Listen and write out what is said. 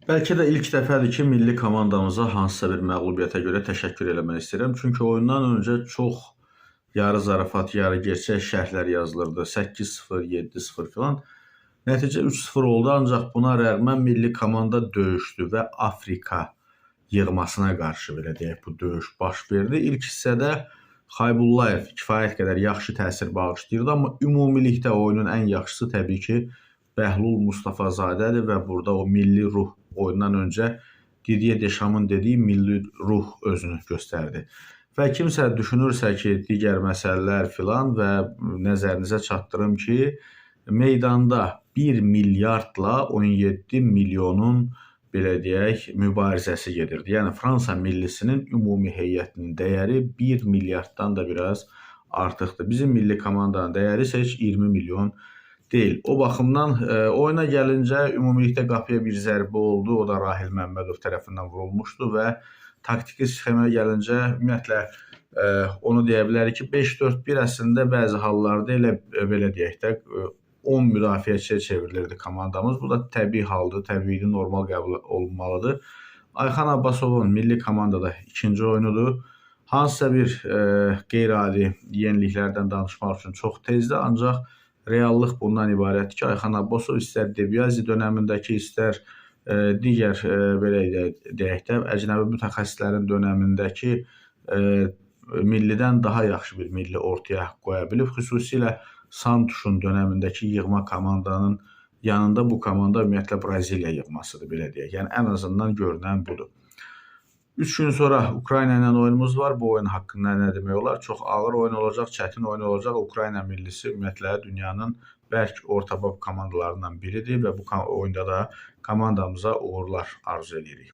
Bəlkə də ilk dəfədir ki, milli komandamıza hansısa bir məğlubiyyətə görə təşəkkür eləmək istəyirəm. Çünki oyundan öncə çox yarı zarafat, yarı gerçək şərhlər yazılırdı. 8-0, 7-0 filan. Nəticə 3-0 oldu, ancaq buna rəğmən milli komanda döyüşdü və Afrika yığmasına qarşı belə deyək bu döyüş baş verdi. İlk hissədə Xaybullayev kifayət qədər yaxşı təsir bağışlayırdı, amma ümumilikdə oyunun ən yaxşısı təbii ki Bəhlul Mustafazadədir və burada o milli ruh oyundan öncə Didier Deschamps dediyi milli ruh özünü göstərdi. Və kimsə düşünürsə ki, digər məsələlər filan və nəzərinizə çatdırım ki, meydanda 1 milyardla 17 milyonun belə deyək, mübarizəsi gedirdi. Yəni Fransa millisinin ümumi heyətinin dəyəri 1 milyarddan da biraz artıqdır. Bizim milli komandanın dəyəri isə heç 20 milyon deyil. O baxımdan oyuna gəlincə ümumilikdə qapıya bir zərbə oldu. O da Rahil Məmmədov tərəfindən vurulmuşdu və taktiki sxemə gəlincə ümumiyyətlə onu deyə bilərik ki 5-4-1 əslində bəzi hallarda elə belə deyək də 10 müdafiəçiyə çevrilirdi komandamız. Bu da təbii haldır, təbii, normal qəbul olunmalıdır. Ayxan Abbasovun milli komandada ikinci oyunudur. Hansısa bir qeyri-adi yeniliklərdən danışmaq üçün çox tezdir, ancaq reallıq bundan ibarətdir ki, Ayxan Abbasov istər Debiyazi dönəmindəki, istər digər belə deyək də, əcnəbi mütəxəssislərin dönəmindəki millidən daha yaxşı bir milli ortaya qoya bilib. Xüsusilə Santuşun dönəmindəki yığma komandanın yanında bu komanda ümumiyyətlə Braziliya yığmasıdır, belə deyək. Yəni ən azından görünən budur. 3 gün sonra Ukrayna ilə oyunumuz var. Bu oyun haqqında nə demək olar? Çox ağır oyun olacaq, çətin oyun olacaq. Ukrayna millisi ümumiyyətlə dünyanın bərk orta bab komandalarından biridir və bu oyunda da komandamıza uğurlar arzu edirik.